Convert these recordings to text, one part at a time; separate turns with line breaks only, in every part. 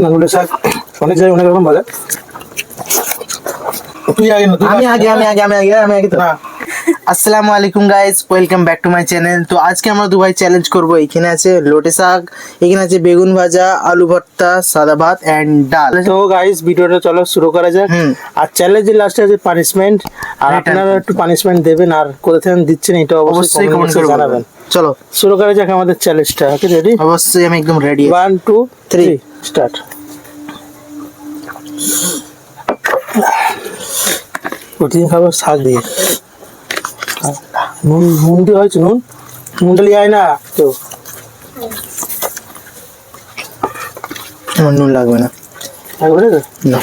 নাঙ্গলের শাক অনেক জায়গায় অনেক রকম বলে। তুই আগে না,
আমি আগে তো
না।
আসসালামু আলাইকুম guys, welcome back to my channel. তো আজকে আমরা দুভাই চ্যালেঞ্জ করব। এখানে আছে লোটে শাক, এখানে আছে বেগুন ভাজা, আলু ভর্তা, সাদা ভাত এন্ড ডাল।
তো গাইস ভিডিওটা চলো শুরু করা যাক। আর চ্যালেঞ্জের লাস্টে আছে পানিশমেন্ট, আর আপনারা একটু পানিশমেন্ট দেবেন, আর কোথা থেকে দিচ্ছেন এটা
অবশ্যই কমেন্ট করে
জানাবেন।
চলো
শুরু করা যাক আমাদের চ্যালেঞ্জটা। ওকে, রেডি?
অবশ্যই আমি একদম রেডি।
1 2 3 স্টার্ট। প্রতিদিন খাবো শাক দিয়ে। নুন দিয়ে হয়েছে, নুনটা লিয়ে আয় না কেউ।
আমার নুন লাগবে না।
একবারে তো
না,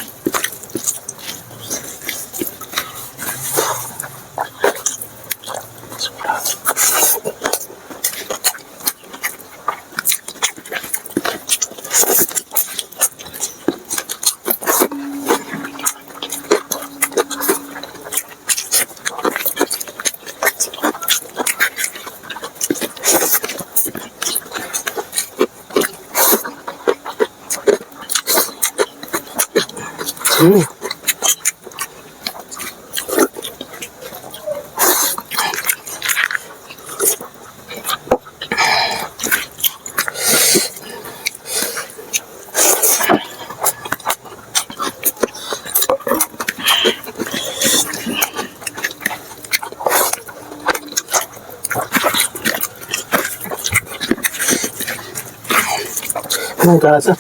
লঙ্কা আছে।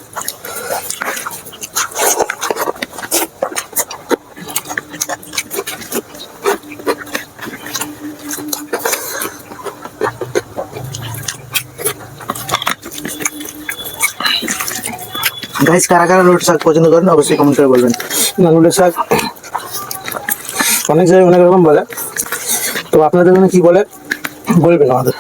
গাইস কারা কারা লোটে শাক পছন্দ করেন অবশ্যই কমেন্ট করে বলবেন।
নাঙ্গলের শাক অনেক জায়গায় অনেক রকম বলে, তো আপনাদের ওখানে কি বলে বলবেন আমাদের।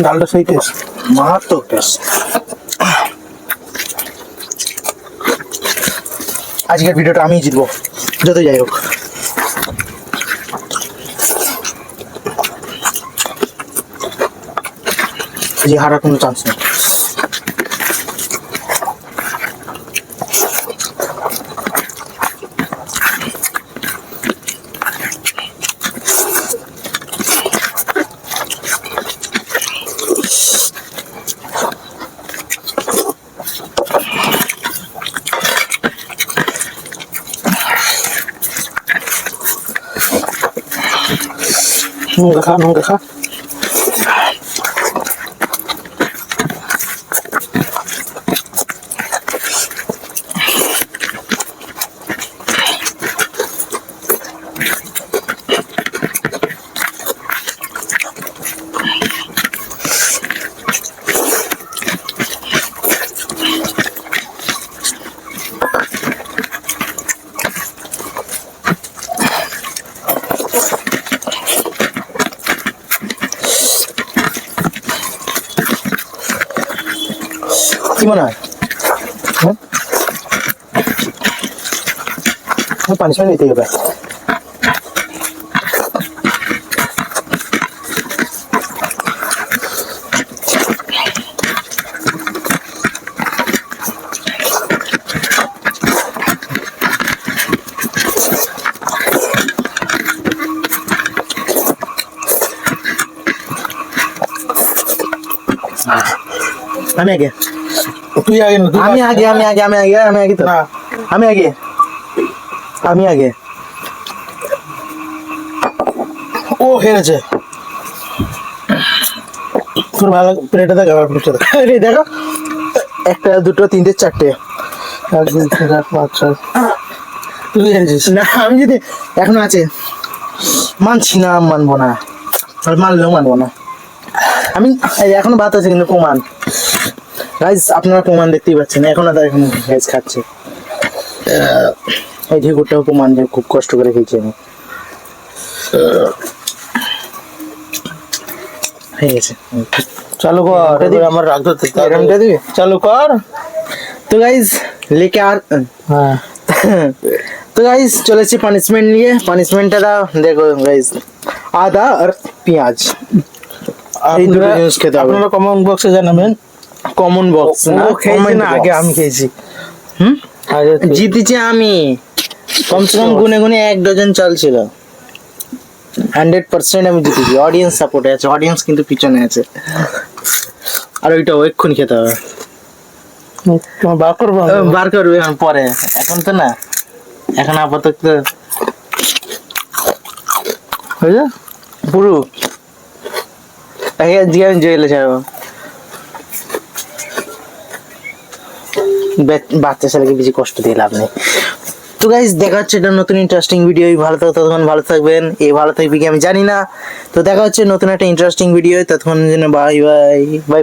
ডালটা সেই টেস্ট,
মারাত্মক টেস্ট। আজকের ভিডিওটা আমিই জিতবো, যত যাই হোক। যে হারার কোনো চান্স নেই।
নঙ্কা খা।
কি মনে হয়? পানিশমেন্ট নিতে হবে। আমি আগে,
তুই আগে না,
আমি আগে তো
না।
আমি আগে।
ও হেরেছে। তোর ভালো প্লেটে দেখ, আমার প্লেটে দেখ।
আরে দেখো, একটা দুটো তিনটে চারটে।
1 2 3 4 5 6। তুই হেরেছিস।
না, আমি যদি এখনো আছে, মানছি না, মানবো না, আর মানলেও মানবো না। আমি এখনো ভাত আছে কিন্তু প্রমাণ। গাইস আপনারা প্রমাণ দেখতেই পাচ্ছেন, এখনো তার এখন ভেজ খাচ্ছে। এই ঢেকুরটাও প্রমাণ যে খুব কষ্ট করে খেয়েছি আমি। হয়ে গেছে,
চালু কর। এবার আমার রাগ ধরতে
এরমটা দিবি।
চালু কর।
তো গাইস লেকে আর
হ্যাঁ,
গাইস চলেছি পানিশমেন্ট নিয়ে। পানিশমেন্টটা দাও, দেখো গাইস, আদা আর পেঁয়াজ এই দুটো জিনিস খেতে হবে।
আপনারা কমেন্ট বক্সে জানাবেন।
কমন বক্স না,
ও খেয়েছি
comment
না,
box।
আগে আমি খেয়েছি।
হুম,
আগে তুই।
জিতেছি আমি। কমসে কম গুনে গুনে 1 ডজন চাল ছিল। 100% আমি জিতেছি। অডিয়েন্স সাপোর্টে আছে, অডিয়েন্স কিন্তু পিছনে আছে। আর ওইটা এক্ষুনি খেতে হবে।
তোমার বার করবো আমি?
বার করবে এখন পরে, এখন তো না, এখন আপাতত
হয়ে
পুরো দিয়ে আমি জেলে যাবো। বাচ্চা ছেলেকে বেশি কষ্ট দিয়ে লাভ নেই। তো গাইস দেখা হচ্ছে এটা নতুন ইন্টারেস্টিং ভিডিও। ভালো থাকো, ততক্ষণ ভালো থাকবেন। ভালো থাকবে কি আমি জানি না। তো দেখা হচ্ছে নতুন একটা ইন্টারেস্টিং ভিডিও। ততক্ষণ জন্য বাই বাই বাই।